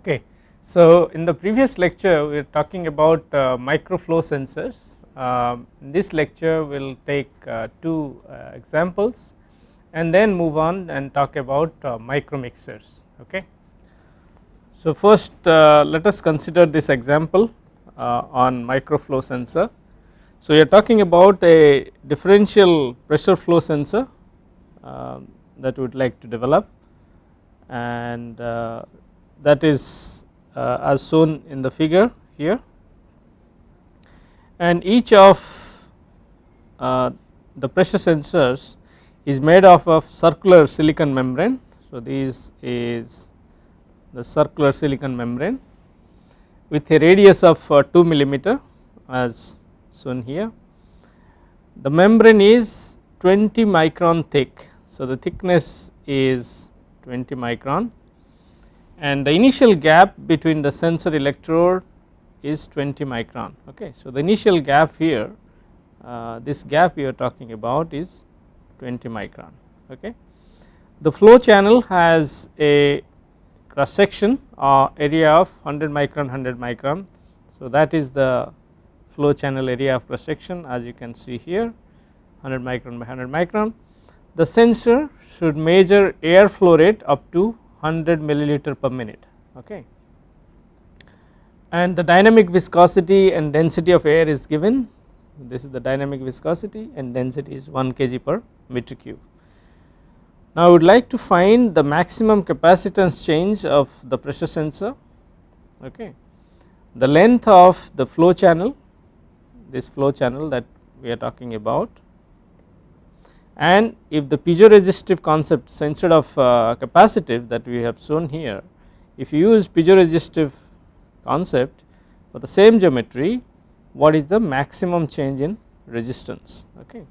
Okay. So, in the previous lecture we are talking about micro flow sensors. In this lecture we will take two examples and then move on and talk about micromixers. Okay. So, first let us consider this example on micro flow sensor. So, we are talking about a differential pressure flow sensor that we would like to develop, and that is as shown in the figure here, and each of the pressure sensors is made of circular silicon membrane. So, this is the circular silicon membrane with a radius of 2 millimeter as shown here. The membrane is 20 micron thick. So, the thickness is 20 micron, and the initial gap between the sensor electrode is 20 micron. Okay. So, the initial gap here, this gap we are talking about is 20 micron. Okay. The flow channel has a cross section area of 100 micron 100 micron. So, that is the flow channel area of cross section, as you can see here, 100 micron by 100 micron. The sensor should measure air flow rate up to 100 milliliter per minute. Okay. And the dynamic viscosity and density of air is given. This is the dynamic viscosity, and density is 1 kg per meter cube. Now, I would like to find the maximum capacitance change of the pressure sensor. Okay. The length of the flow channel, this flow channel that we are talking about, and if the piezoresistive concept, so instead of capacitive that we have shown here, if you use piezoresistive concept for the same geometry, what is the maximum change in resistance. Okay.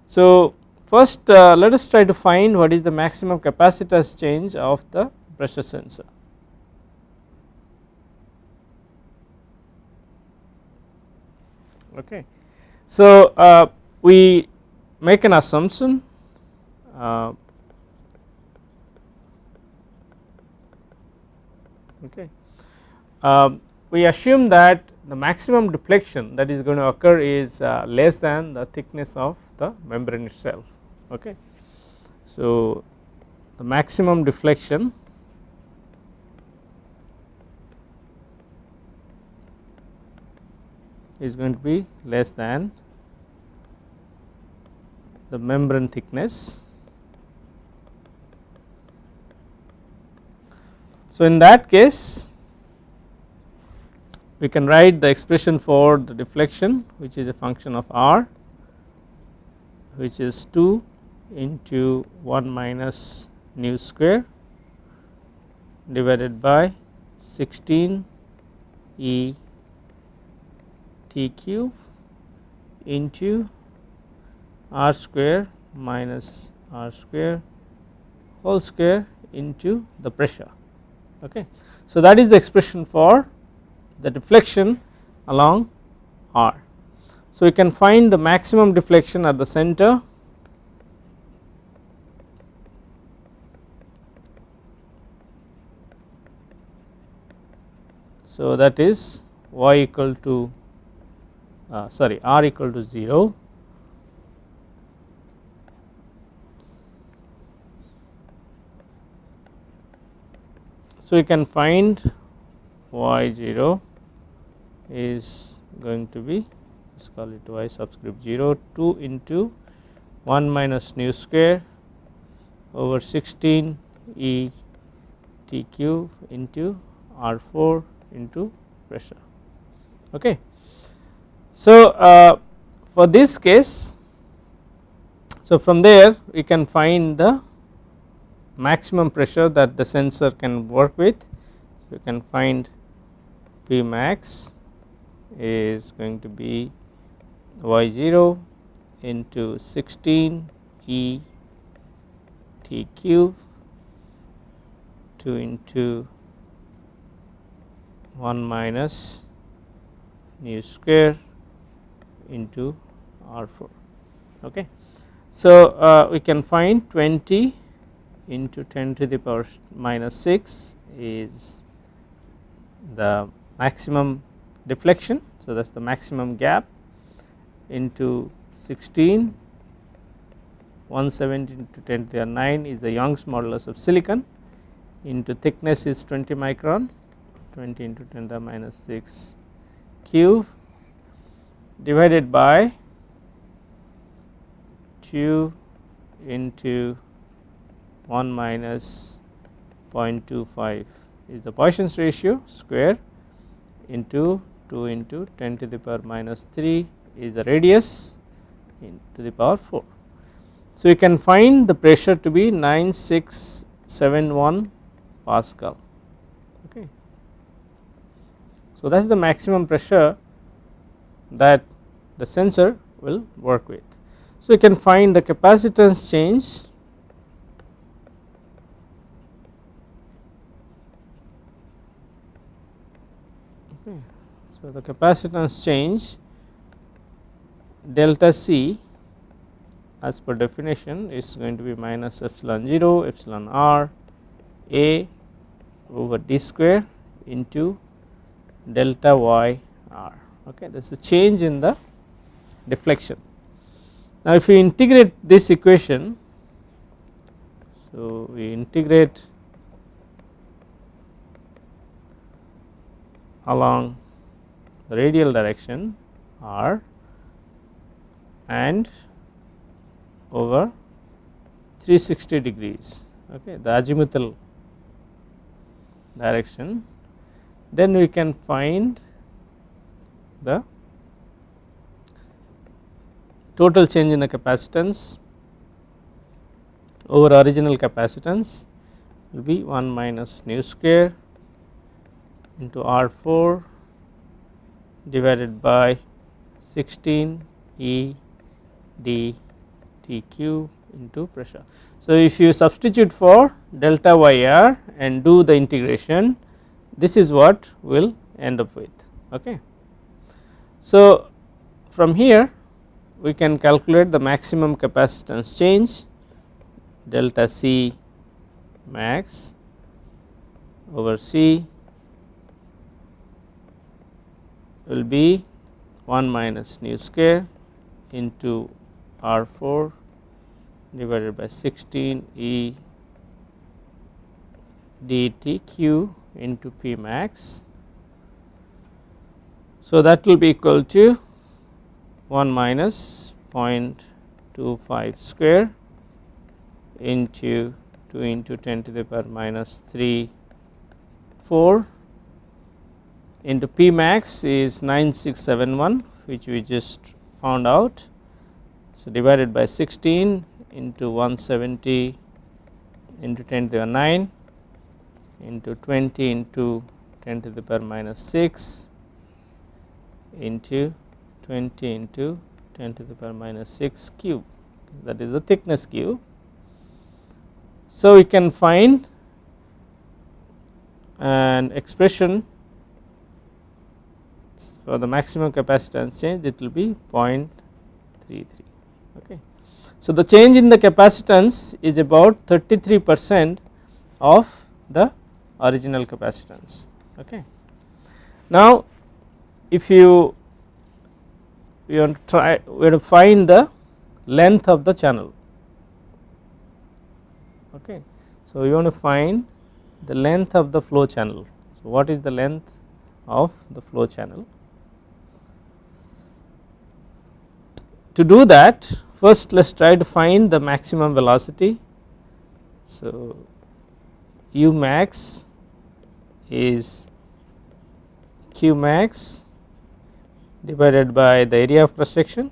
So, first let us try to find what is the maximum capacitance change of the pressure sensor. Okay. So, we make an assumption okay. We assume that the maximum deflection that is going to occur is less than the thickness of the membrane itself. Okay. So, the maximum deflection is going to be less than the membrane thickness. So, in that case we can write the expression for the deflection, which is a function of r, which is 2 into 1 minus nu square divided by 16 E t cube into r square minus r square whole square into the pressure. Okay. So, that is the expression for the deflection along r. So, we can find the maximum deflection at the center. So, that is y equal to r equal to 0. So, we can find y0 is going to be, let us call it y subscript 0, 2 into 1 minus nu square over 16 E t cube into r4 into pressure. Okay. So, for this case, so from there we can find the maximum pressure that the sensor can work with. So, you can find P max is going to be y0 into 16 E t cube 2 into 1 minus nu square into r4. Okay. So, we can find 20 into 10 to the power minus 6 is the maximum deflection. So, that is the maximum gap into 16 170 into 10 to the 9 is the Young's modulus of silicon into thickness is 20 micron, 20 into 10 to the minus 6 cube divided by 2 into 1 minus 0.25 is the Poisson's ratio square into 2 into 10 to the power minus 3 is the radius into the power 4. So, you can find the pressure to be 9671 Pascal. Okay. So, that is the maximum pressure that the sensor will work with. So, you can find the capacitance change okay. So, the capacitance change delta C as per definition is going to be minus epsilon 0 epsilon r A over d square into delta y r. Okay. This is a change in the deflection. Now, if we integrate this equation, so we integrate along the radial direction r and over 360 degrees, okay, the azimuthal direction, then we can find the total change in the capacitance over original capacitance will be 1 minus nu square into R4 divided by 16 E d T cube into pressure. So, if you substitute for delta y r and do the integration, this is what we will end up with. Okay. So, from here we can calculate the maximum capacitance change delta C max over C will be 1 minus nu square into R4 divided by 16 E dt q into P max. So, that will be equal to 1 minus 0.25 square into 2 into 10 to the power minus 3 4 into P max is 9671, which we just found out. So, divided by 16 into 170 into 10 to the power 9 into 20 into 10 to the power minus 6 into 20 into 10 to the power minus 6 cube, that is the thickness cube. So, we can find an expression for the maximum capacitance change, it will be 0.33. Okay. So, the change in the capacitance is about 33% of the original capacitance. Okay. Now, if you want to try, we have to find the length of the channel. Okay. So, we want to find the length of the flow channel. So, what is the length of the flow channel? To do that, first let us try to find the maximum velocity. So, U max is Q max divided by the area of cross section.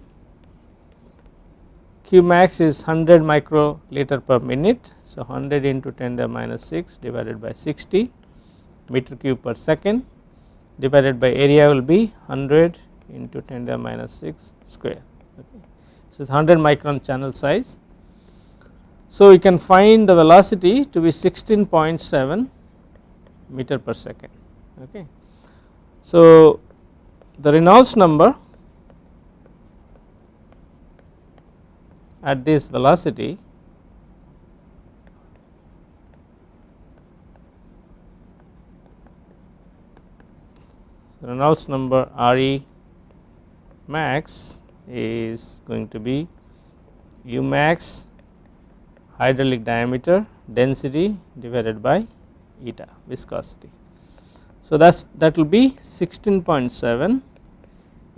Q max is 100 microliter per minute. So, 100 into 10 to the minus 6 divided by 60 meter cube per second divided by area will be 100 into 10 to the minus 6 square. Okay. So, it is 100 micron channel size. So, we can find the velocity to be 16.7 meter per second. Okay. So, the Reynolds number at this velocity Reynolds number Re max is going to be U max hydraulic diameter density divided by eta viscosity. So, that will be 16.7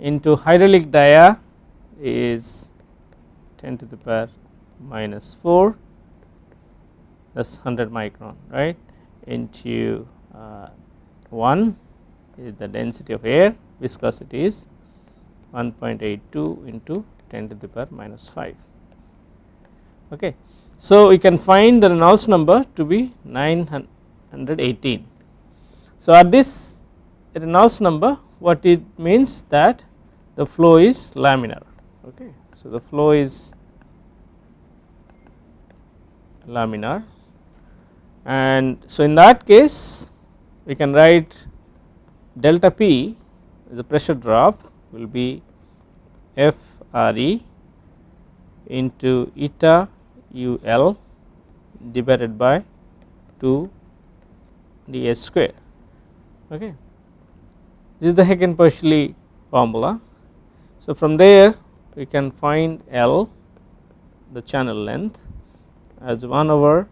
into hydraulic dia is 10 to the power minus 4, that is 100 micron, right, into 1 is the density of air, viscosity is 1.82 into 10 to the power minus 5. Okay. So, we can find the Reynolds number to be 918. So, at this Reynolds number, what it means that the flow is laminar. Okay. So, the flow is laminar, and so in that case we can write delta P the pressure drop will be F Re into eta UL divided by 2 ds square. Okay. This is the Hagen-Paschali formula. So, from there we can find L, the channel length, as 1 over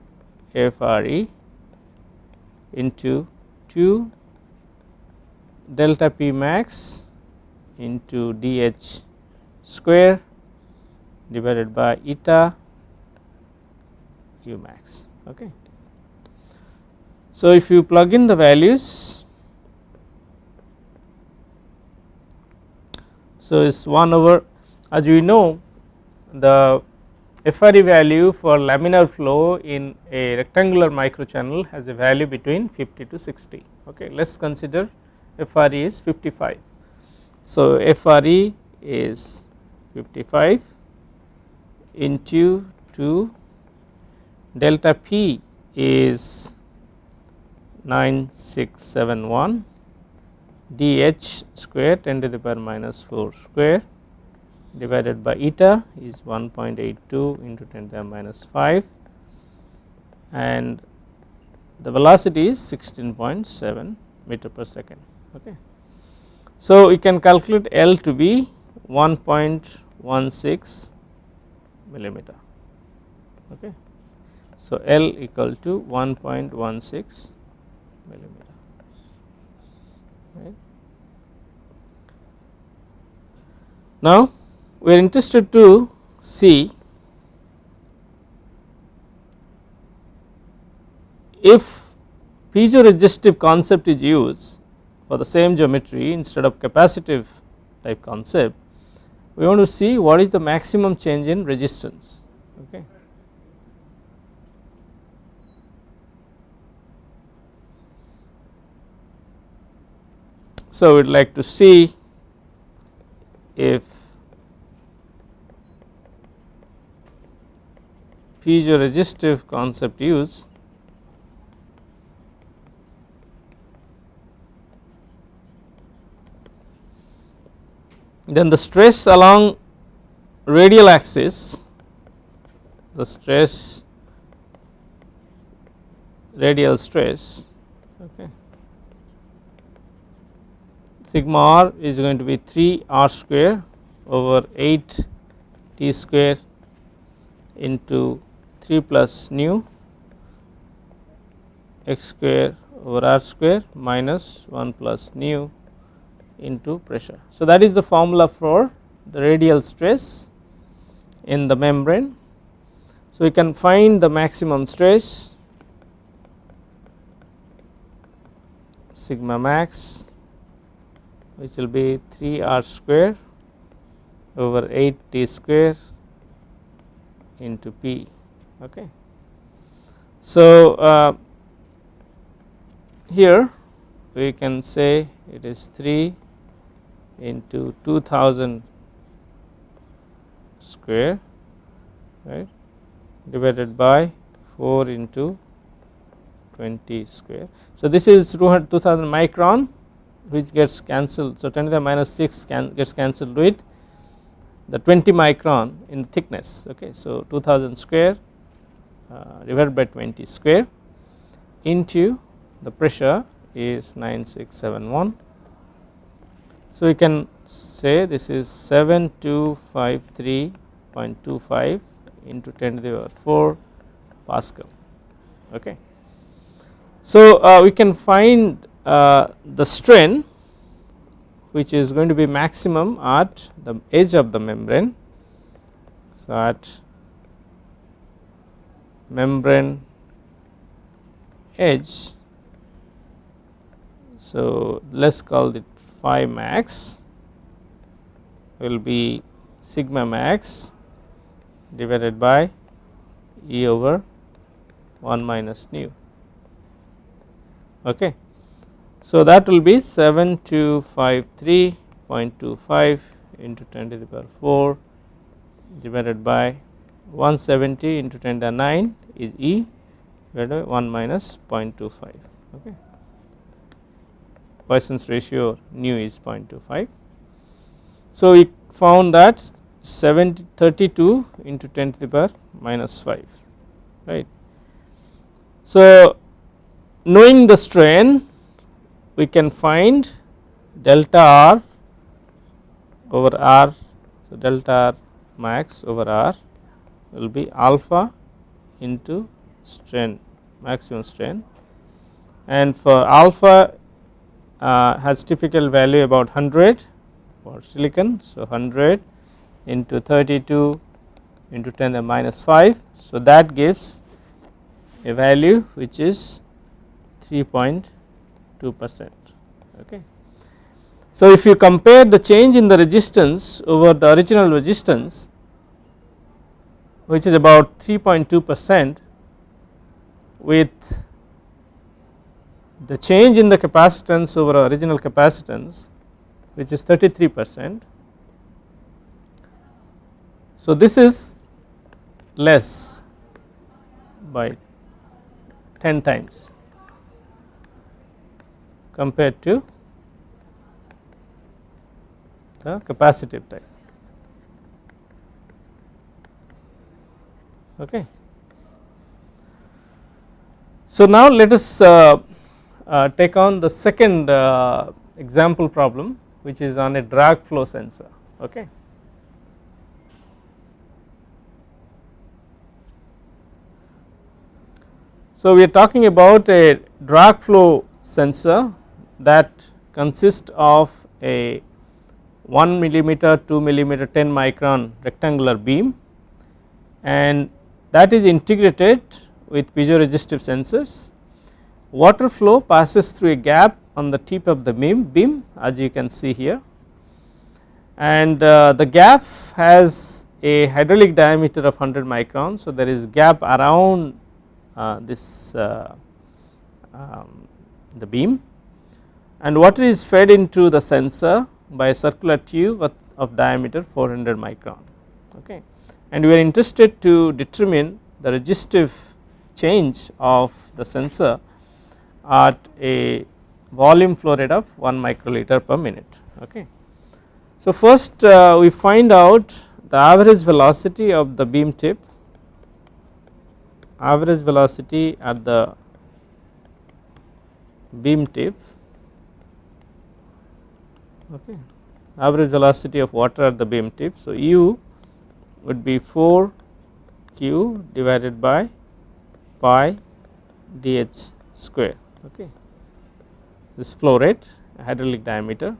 F Re into 2 delta P max into dH square divided by eta U max. Okay. So, if you plug in the values, so is 1 over, as we know the FRE value for laminar flow in a rectangular microchannel has a value between 50 to 60. Okay. Let us consider FRE is 55. So, FRE is 55 into 2 delta P is 9671 dH square 10 to the power minus 4 square divided by eta is 1.82 into 10 to the power minus 5, and the velocity is 16.7 meter per second. Okay. So, we can calculate L to be 1.16 millimeter. Okay. So, L equal to 1.16 millimeter. Right. Now, we are interested to see if piezoresistive concept is used for the same geometry instead of capacitive type concept, we want to see what is the maximum change in resistance. Okay. So, we would like to see if piezoresistive concept used then the stress along radial axis, the stress radial stress, okay, sigma r is going to be 3 r square over 8 t square into 3 plus nu x square over r square minus 1 plus nu into pressure. So, that is the formula for the radial stress in the membrane. So, we can find the maximum stress sigma max, which will be 3 r square over 8 t square into p. Okay. So, here we can say it is 3 into 2000 square, right, divided by 4 into 20 square. So, this is 2000 micron, which gets cancelled. So, 10 to the minus 6 gets cancelled with the 20 micron in thickness. Okay. So, 2000 square divided by 20 square into the pressure is 9671 So, you can say this is 7253.25 into 10 to the power 4 Pascal. Okay. So, we can find the strain which is going to be maximum at the edge of the membrane. So, at membrane edge. So, let us call it phi max will be sigma max divided by E over 1 minus nu. Okay. So, that will be 7253.25 into 10 to the power 4 divided by 170 into 10 to the 9 is E divided by 1 minus 0.25. Okay. Poisson's ratio nu is 0.25. So, we found that 32 into 10 to the power minus 5, right. So, knowing the strain, we can find delta R over R. So, delta R max over R will be alpha into strain, maximum strain, and for alpha has typical value about 100 for silicon. So, 100 into 32 into 10 to the minus 5. So, that gives a value which is 3.2%. Okay. So, if you compare the change in the resistance over the original resistance, which is about 3.2%, with the change in the capacitance over original capacitance, which is 33%. So, this is less by 10 times compared to the capacitive type. Okay. So, now let us take on the second example problem, which is on a drag flow sensor. Okay. So, we are talking about a drag flow sensor that consists of a 1 millimeter, 2 millimeter, 10 micron rectangular beam, and that is integrated with piezoresistive sensors. Water flow passes through a gap on the tip of the beam as you can see here, and the gap has a hydraulic diameter of 100 microns. So, there is gap around this the beam, and water is fed into the sensor by a circular tube of diameter 400 micron. Okay. And we are interested to determine the resistive change of the sensor at a volume flow rate of 1 microliter per minute. Okay. So, first we find out the average velocity of the beam tip, average velocity at the beam tip, okay, average velocity of water at the beam tip. So, U would be 4 q divided by pi dh square. Okay. This flow rate, hydraulic diameter.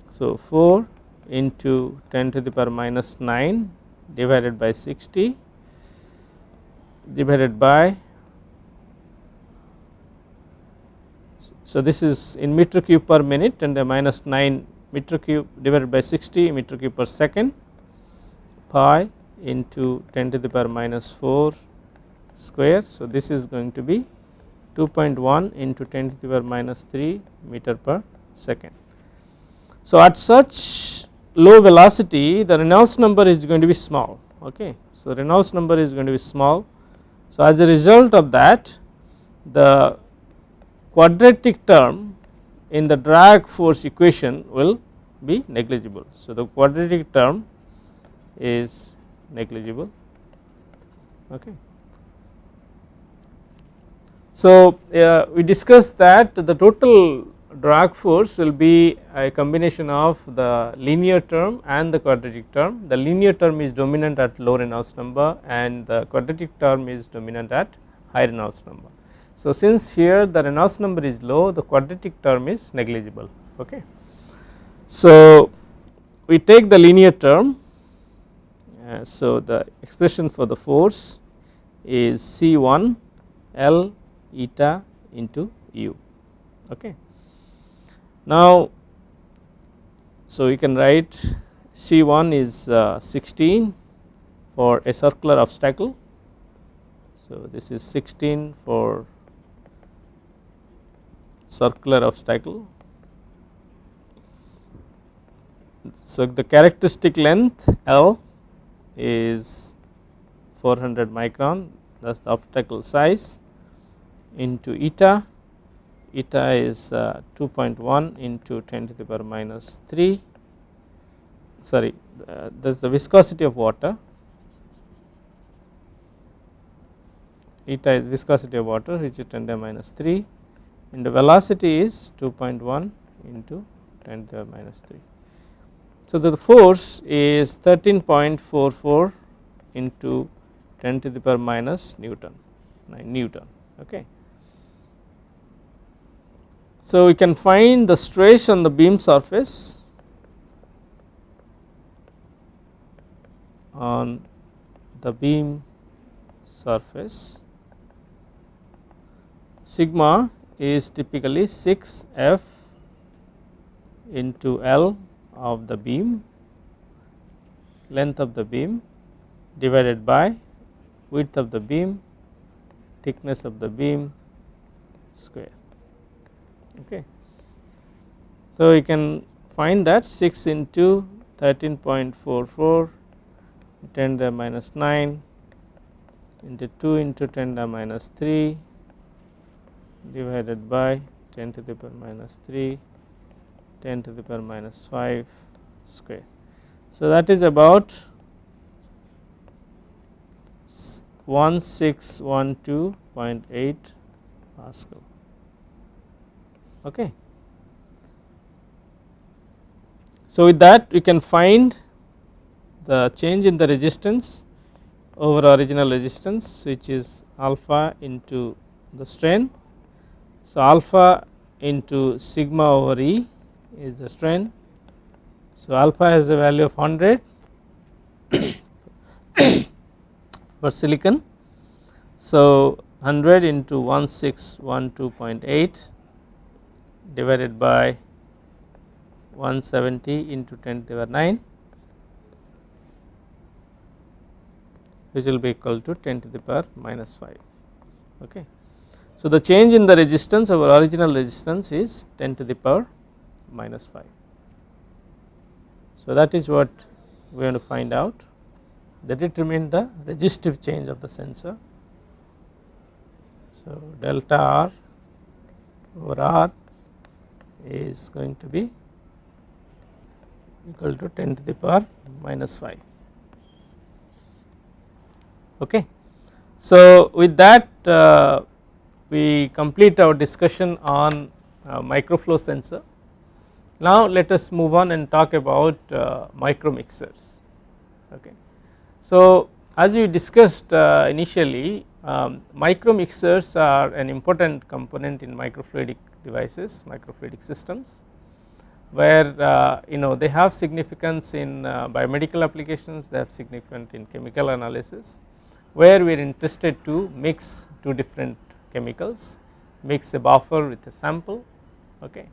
So, 4 into 10 to the power minus 9 divided by 60 divided by, so this is in meter cube per minute, and the minus 9 meter cube divided by 60 meter cube per second, pi into 10 to the power minus 4 square. So, this is going to be 2.1 into 10 to the power minus 3 meter per second. So, at such low velocity, the Reynolds number is going to be small. Okay. So, Reynolds number is going to be small. So, as a result of that, the quadratic term in the drag force equation will be negligible. So, the quadratic term is negligible. Okay. So, we discussed that the total drag force will be a combination of the linear term and the quadratic term. The linear term is dominant at low Reynolds number and the quadratic term is dominant at high Reynolds number. So, since here the Reynolds number is low, the quadratic term is negligible. Okay. So, we take the linear term. So, the expression for the force is C1 L eta into U. Okay. Now, so you can write C1 is 16 for a circular obstacle. So, this is 16 for circular obstacle. So, the characteristic length L is 400 micron, that is the obstacle size, into eta. Eta is 2.1 into 10 to the power minus 3, sorry, that is the viscosity of water. Eta is viscosity of water, which is 10 to the minus 3, and the velocity is 2.1 into 10 to the minus 3. So, the force is 13.44 into 10 to the power minus Newton, 9 Newton. Okay. So, we can find the stress on the beam surface sigma is typically 6 F into L of the beam, length of the beam divided by width of the beam, thickness of the beam square. Okay. So, you can find that 6 into 13.44 10 to the minus 9 into 2 into 10 to the minus 3 divided by 10 to the power minus 3 10 to the power minus 5 square. So, that is about 1612.8 Pascal. Okay. So, with that we can find the change in the resistance over original resistance, which is alpha into the strain. So, alpha into sigma over E is the strain. So, alpha has a value of 100 for silicon. So, 100 into 1612.8 divided by 170 into 10 to the power 9, which will be equal to 10 to the power minus 5. Okay. So, the change in the resistance over original resistance is 10 to the power minus 5. So, that is what we want to find out, that determine the resistive change of the sensor. So, delta R over R is going to be equal to 10 to the power minus 5. Okay. So, with that we complete our discussion on microflow sensor. Now, let us move on and talk about micromixers. Okay. So, as we discussed initially, micromixers are an important component in microfluidic devices, microfluidic systems, where they have significance in biomedical applications, they have significance in chemical analysis, where we are interested to mix two different chemicals, mix a buffer with a sample. Okay.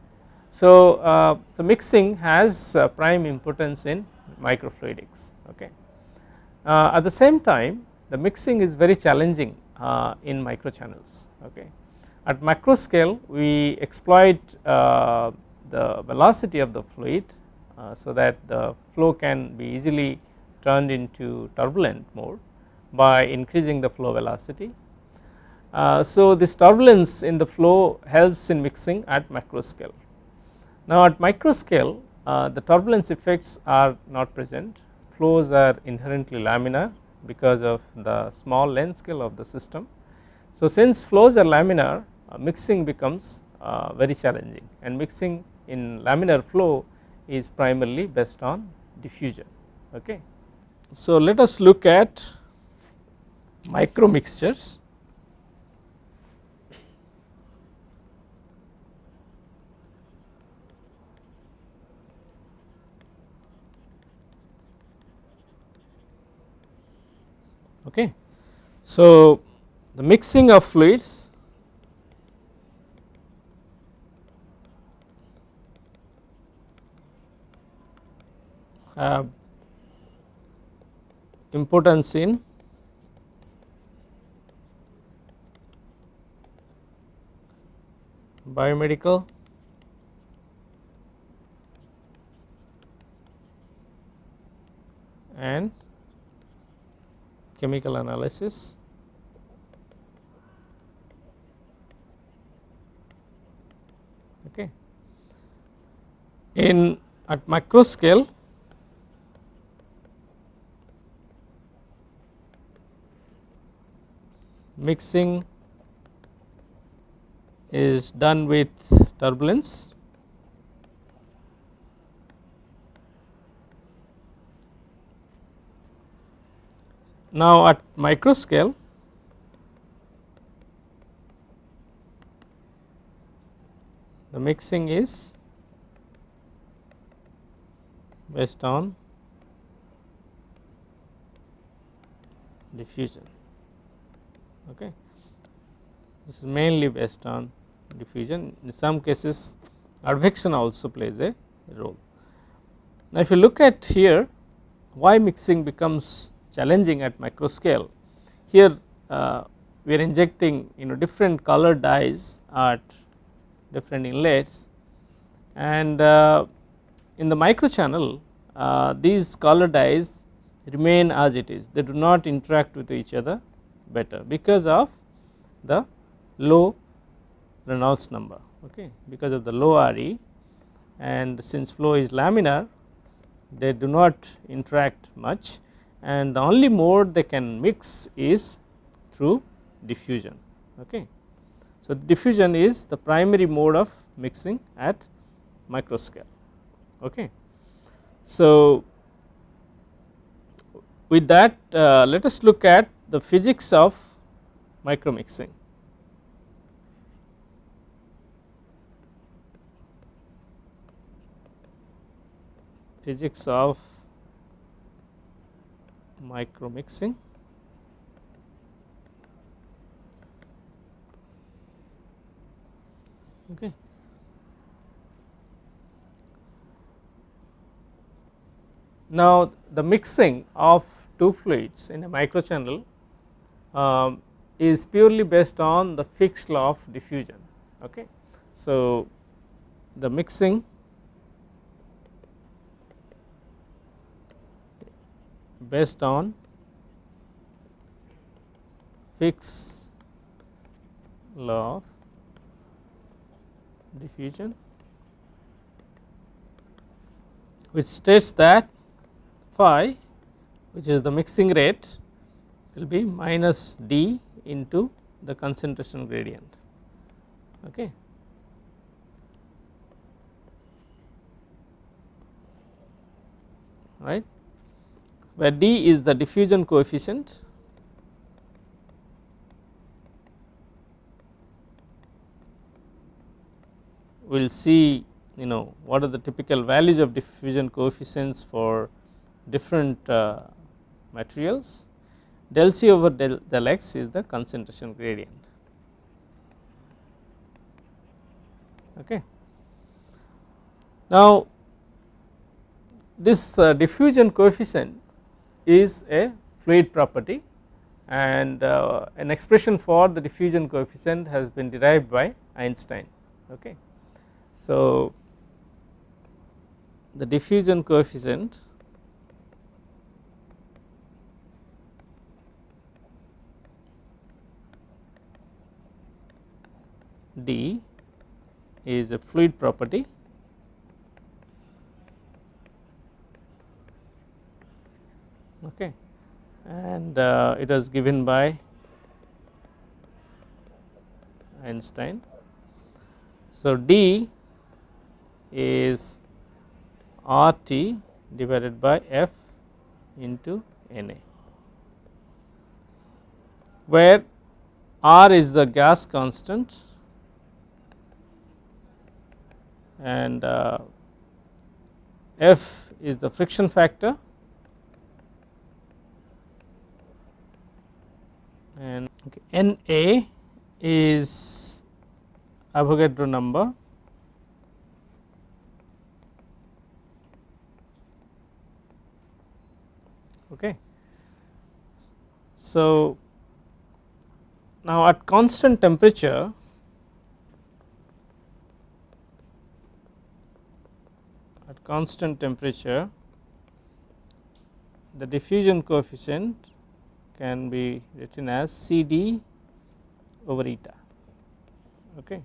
So, the mixing has prime importance in microfluidics. Okay. At the same time, the mixing is very challenging in microchannels. Okay. At macro scale, we exploit the velocity of the fluid so that the flow can be easily turned into turbulent mode by increasing the flow velocity. So, this turbulence in the flow helps in mixing at macro scale. Now, at micro scale the turbulence effects are not present, flows are inherently laminar because of the small length scale of the system. So, since flows are laminar, mixing becomes very challenging, and mixing in laminar flow is primarily based on diffusion. Okay. So, let us look at micromixtures. Okay. So, the mixing of fluids have importance in biomedical, and chemical analysis. Okay. In at macro scale, mixing is done with turbulence. Now, at micro scale, the mixing is based on diffusion. Okay. This is mainly based on diffusion. In some cases, advection also plays a role. Now, if you look at here, why mixing becomes challenging at micro scale. Here we are injecting different colored dyes at different inlets, and in the micro channel these colored dyes remain as it is, they do not interact with each other better because of the low Reynolds number, okay, because of the low RE, and since flow is laminar they do not interact much, and the only mode they can mix is through diffusion. Okay. So, diffusion is the primary mode of mixing at micro scale. Okay. So, with that let us look at the physics of micromixing. Physics of micromixing. Okay. Now, the mixing of two fluids in a microchannel is purely based on the fixed law of diffusion. Okay. So, the mixing based on fixed law of diffusion, which states that phi, which is the mixing rate, will be minus d into the concentration gradient. Okay. Right, where d is the diffusion coefficient, we will see what are the typical values of diffusion coefficients for different materials. Del C over del X is the concentration gradient. Okay. Now, this diffusion coefficient is a fluid property, and an expression for the diffusion coefficient has been derived by Einstein. Okay. So, the diffusion coefficient d is a fluid property, okay, and it was given by Einstein. So, D is RT divided by F into Na, where R is the gas constant and F is the friction factor and Na is Avogadro number, okay. So, now at constant temperature the diffusion coefficient can be written as CD over eta, okay,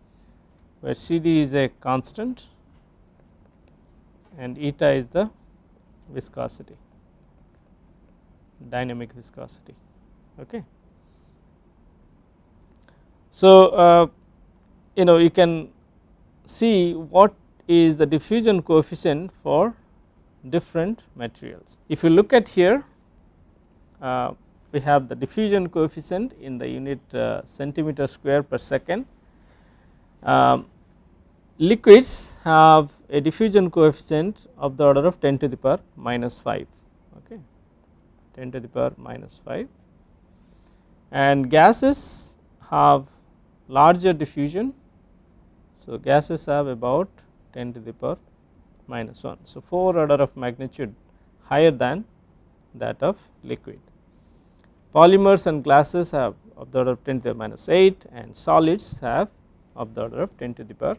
where CD is a constant and eta is the viscosity, dynamic viscosity, okay. So, you can see what is the diffusion coefficient for different materials. If you look at here, we have the diffusion coefficient in the unit centimeter square per second. Liquids have a diffusion coefficient of the order of 10 to the power minus 5, okay, 10 to the power minus 5, and gases have larger diffusion. So, gases have about 10 to the power minus 1. So, 4 order of magnitude higher than that of liquid. Polymers and glasses have of the order of 10 to the minus 8 and solids have of the order of 10 to the power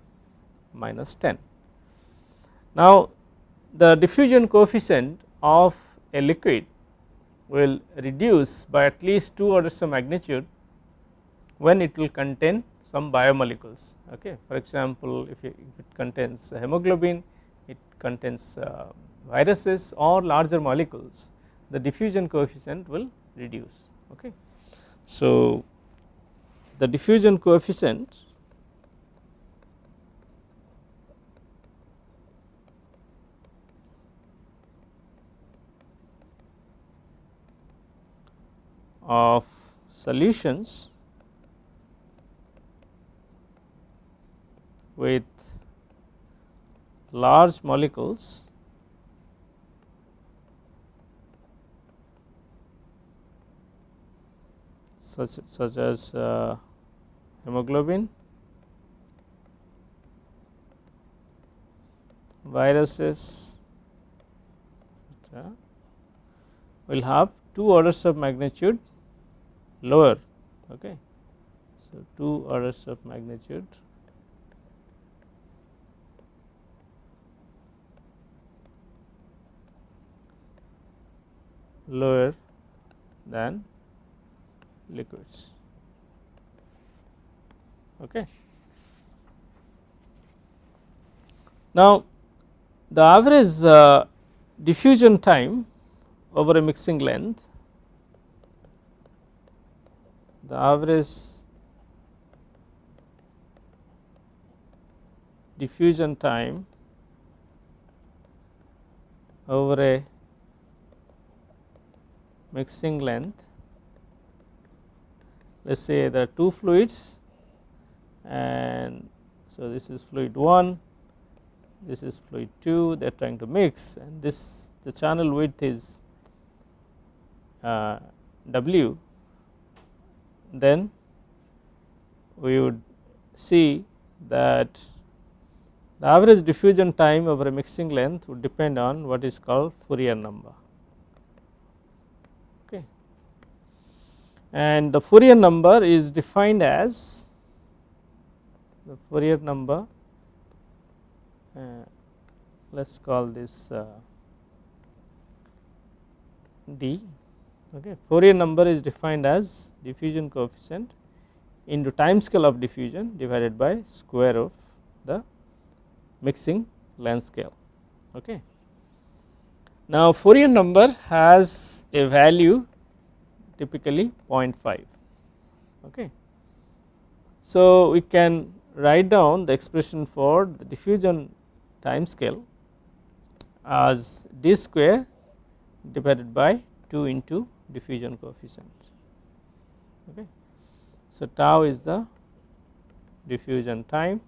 minus 10. Now, the diffusion coefficient of a liquid will reduce by at least 2 orders of magnitude when it will contain some biomolecules, okay. For example, if it contains hemoglobin, it contains viruses or larger molecules, the diffusion coefficient will reduce, okay. So, the diffusion coefficient of solutions with large molecules such as hemoglobin, viruses, will have 2 orders of magnitude lower, okay. So, 2 orders of magnitude lower than liquids, okay. Now, the average diffusion time over a mixing length, the average diffusion time over a mixing length, let us say there are 2 fluids and so this is fluid 1, this is fluid 2, they are trying to mix, and this the channel width is W, then we would see that the average diffusion time over a mixing length would depend on what is called Fourier number, okay. And the Fourier number is defined as the Fourier number, let us call this D, okay. Fourier number is defined as diffusion coefficient into time scale of diffusion divided by square of the mixing length scale, okay. Now, Fourier number has a value typically 0.5, okay. So, we can write down the expression for the diffusion time scale as d square divided by 2 into diffusion coefficient. Okay. So, tau is the diffusion time,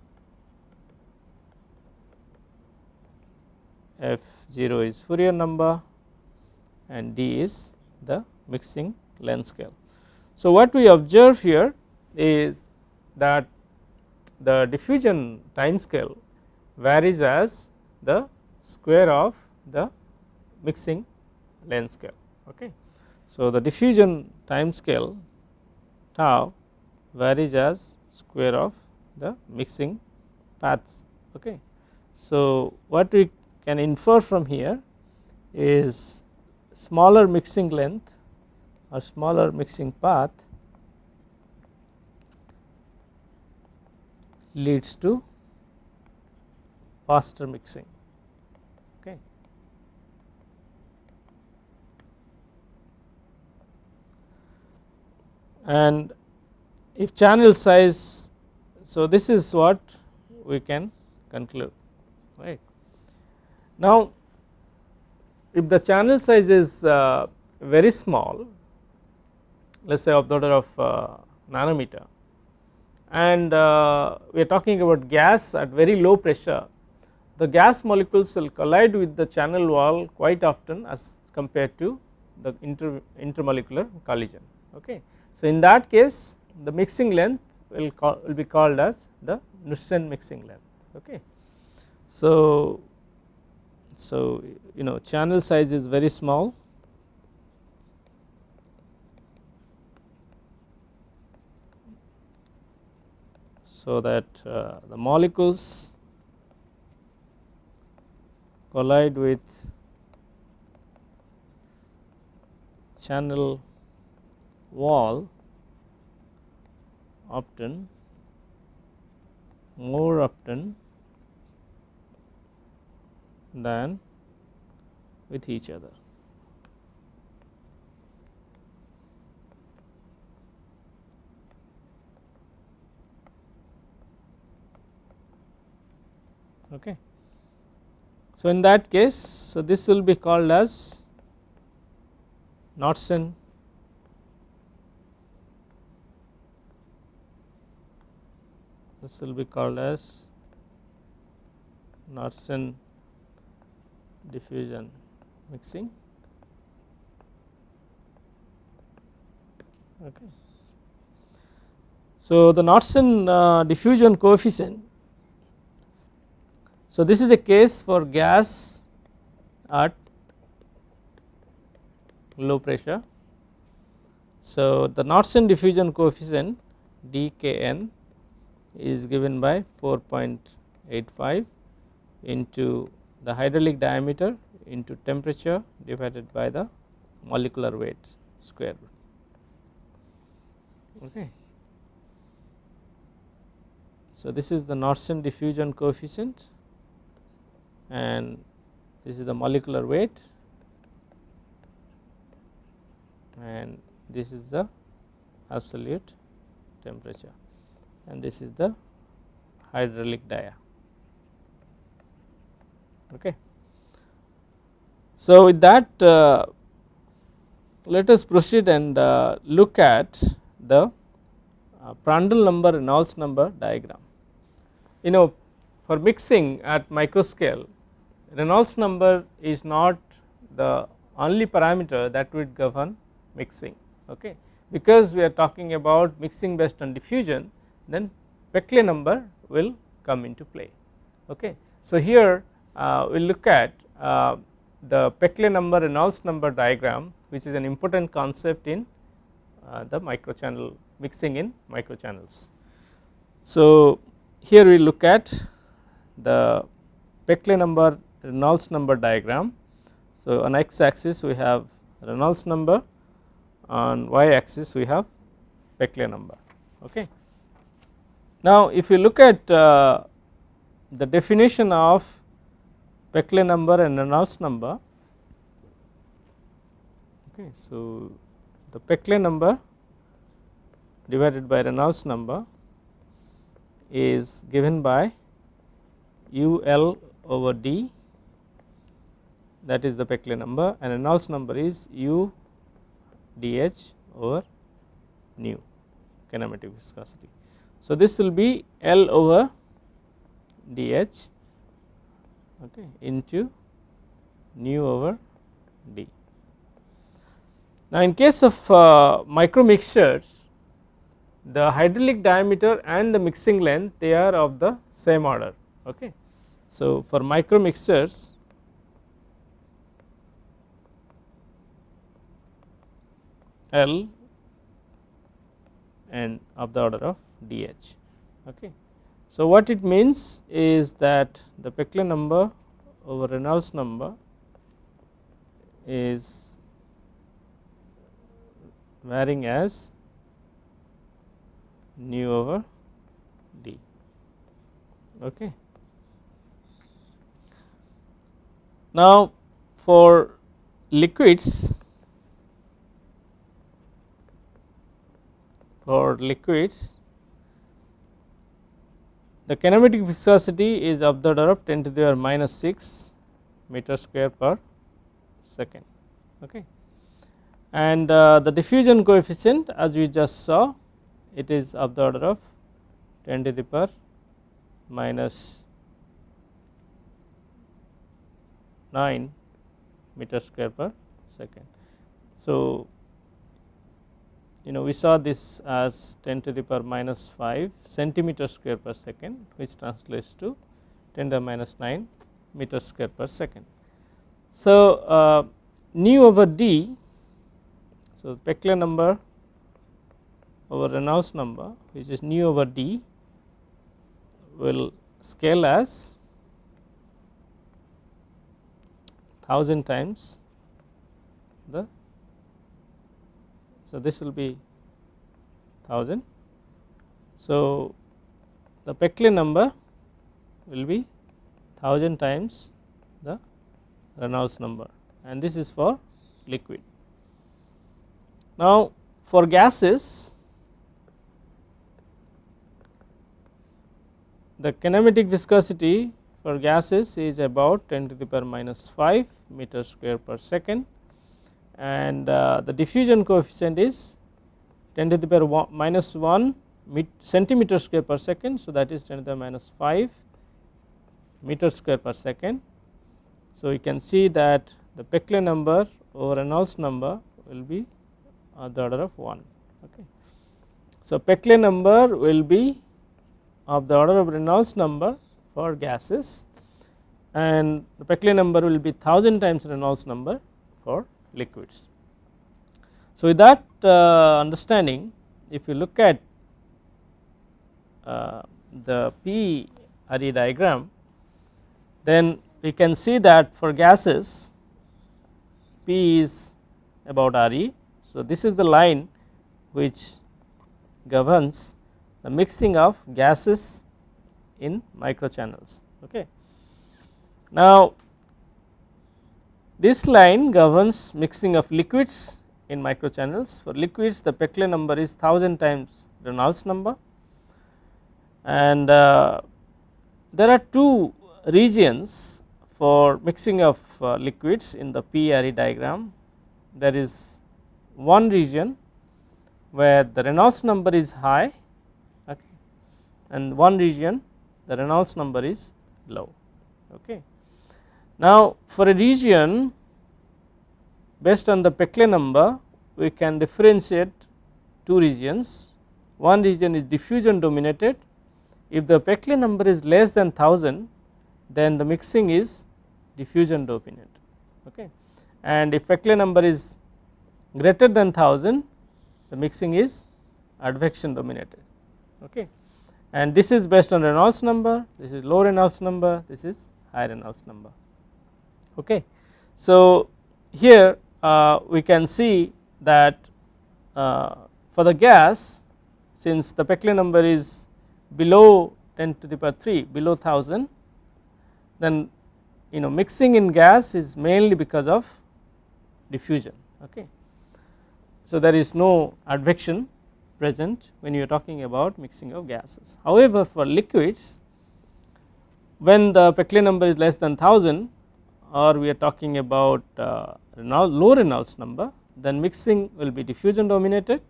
f0 is Fourier number, and d is the mixing length scale. So, what we observe here is that the diffusion time scale varies as the square of the mixing length scale. Okay. So, the diffusion time scale tau varies as square of the mixing paths. Okay. So, what we can infer from here is smaller mixing length or smaller mixing path leads to faster mixing. Okay. And if channel size, so this is what we can conclude, right. Now, if the channel size is very small, let us say of the order of nanometer, and we are talking about gas at very low pressure, the gas molecules will collide with the channel wall quite often as compared to the intermolecular collision. Okay. So, in that case the mixing length will be called as the Knudsen mixing length. Okay. So, channel size is very small, so that the molecules collide with channel wall often, more often than with each other. Okay. So, in that case, so this will be called as Knudsen this will be called as Knudsen diffusion mixing. Okay. So, the Knudsen diffusion coefficient, so this is a case for gas at low pressure. So, the Knudsen diffusion coefficient dKn is given by 4.85 into the hydraulic diameter into temperature divided by the molecular weight square root. Okay. So, this is the Knudsen diffusion coefficient and this is the molecular weight and this is the absolute temperature and this is the hydraulic dia. Okay. So, with that let us proceed and look at the Prandtl number Reynolds number diagram. For mixing at micro scale, Reynolds number is not the only parameter that would govern mixing. Okay. Because we are talking about mixing based on diffusion, then Peclet number will come into play. Okay. So, here we will look at the Peclet number Reynolds number diagram, which is an important concept in the microchannel mixing in microchannels. So, here we look at the Peclet number Reynolds number diagram. So, on x axis we have Reynolds number, on y axis we have Peclet number. Okay. Now, if you look at the definition of Peclet number and Reynolds number, okay, so the Peclet number divided by Reynolds number is given by UL over D, that is the Peclet number, and Reynolds number is U dH over nu, kinematic viscosity. So, this will be L over dH, okay, into nu over D. Now, in case of micromixtures, the hydraulic diameter and the mixing length, they are of the same order. Okay. So, for micromixtures, L and of the order of dH. Okay. So, what it means is that the Peclet number over Reynolds number is varying as nu over D. Okay. Now, for liquids, the kinematic viscosity is of the order of 10 to the power minus 6 meter square per second. Okay. And the diffusion coefficient, as we just saw, it is of the order of 10 to the power minus 9 meter square per second. So, we saw this as 10 to the power minus 5 centimeter square per second, which translates to 10 to the minus 9 meter square per second. So, nu over D, so the Peclet number over Reynolds number, which is nu over D, will scale as 1000 times the, so this will be 1000. So, the Peclet number will be 1000 times the Reynolds number, and this is for liquid. Now, for gases, the kinematic viscosity for gases is about 10 to the power minus 5 meter square per second, and the diffusion coefficient is 10 to the power minus 1 centimeter square per second. So, that is 10 to the minus 5 meter square per second. So, you can see that the Peclet number over Reynolds number will be of the order of 1. Okay. So, Peclet number will be of the order of Reynolds number for gases, and the Peclet number will be 1000 times Reynolds number for liquids. So, with that understanding, if you look at the P-RE diagram, then we can see that for gases P is about RE. So, this is the line which governs the mixing of gases in microchannels. Okay. Now, this line governs mixing of liquids in microchannels. For liquids, the Peclet number is 1000 times Reynolds number, and there are two regions for mixing of liquids in the P-RE diagram. There is one region where the Reynolds number is high, okay, and one region the Reynolds number is low. Okay. Now, for a region based on the Peclet number, we can differentiate two regions. One region is diffusion dominated. If the Peclet number is less than 1000, then the mixing is diffusion dominant. Okay. And if Peclet number is greater than 1000, the mixing is advection dominated. Okay. And this is based on Reynolds number, this is low Reynolds number, this is high Reynolds number. Okay. So, here we can see that for the gas, since the Peclet number is below 10 to the power 3, below 1000, then mixing in gas is mainly because of diffusion. Okay. So, there is no advection, present when you are talking about mixing of gases. However, for liquids, when the Peclet number is less than 1000 or we are talking about low Reynolds number, then mixing will be diffusion dominated,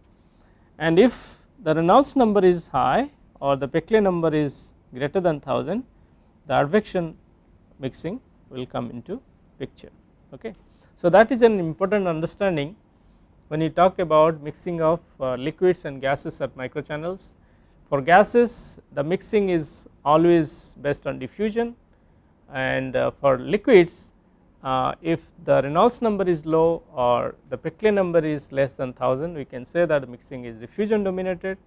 and if the Reynolds number is high or the Peclet number is greater than 1000, the advection mixing will come into picture. Okay. So, that is an important understanding when you talk about mixing of liquids and gases at microchannels. For gases, the mixing is always based on diffusion, and for liquids, if the Reynolds number is low or the Peclet number is less than 1000, we can say that mixing is diffusion dominated.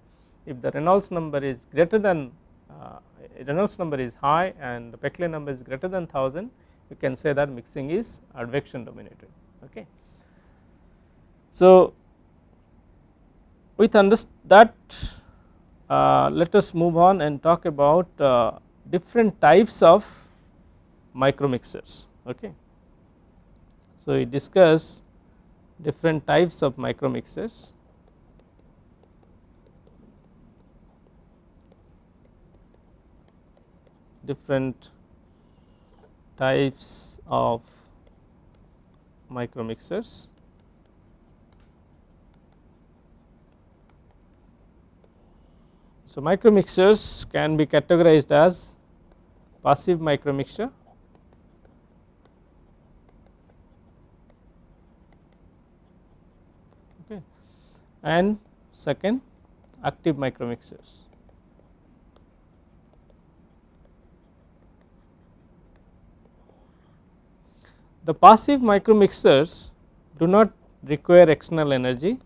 If the Reynolds number is greater than Reynolds number is high and the Peclet number is greater than 1000, we can say that mixing is advection dominated. Okay. So, with that, let us move on and talk about different types of micromixers. Okay. So, we discuss different types of micromixers. Different types of micromixers. So, micromixers can be categorized as passive micromixture, okay, and second active micromixers. The passive micromixers do not require external energy,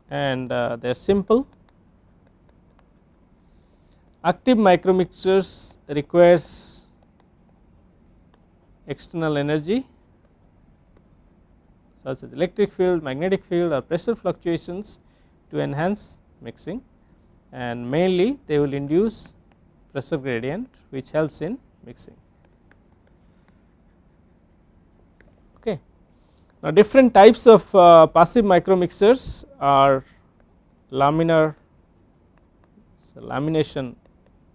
and they are simple. Active micromixers requires external energy such as electric field, magnetic field or pressure fluctuations to enhance mixing, and mainly they will induce pressure gradient which helps in mixing. Okay. Now, different types of passive micromixers are laminar, so lamination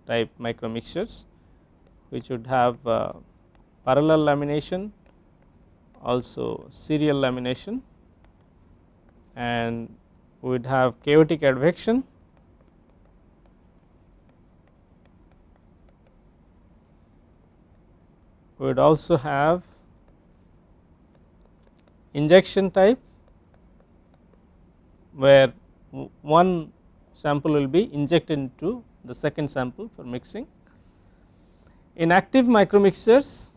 type micromixers, which would have parallel lamination, also serial lamination, and we would have chaotic advection, we would also have injection type, where one sample will be injected into the second sample for mixing. In active micromixers,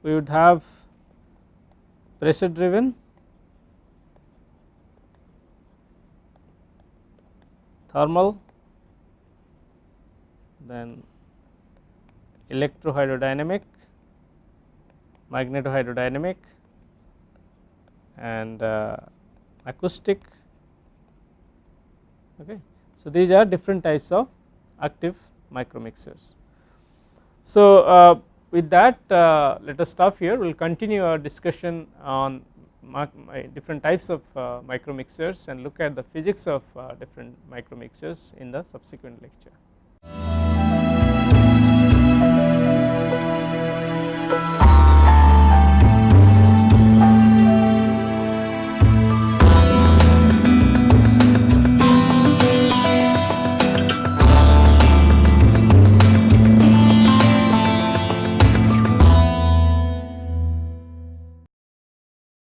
we would have pressure driven, thermal, then electrohydrodynamic, magnetohydrodynamic, and acoustic. Okay. So, these are different types of active micromixers. So, with that, let us stop here. We will continue our discussion on different types of micromixers and look at the physics of different micromixers in the subsequent lecture.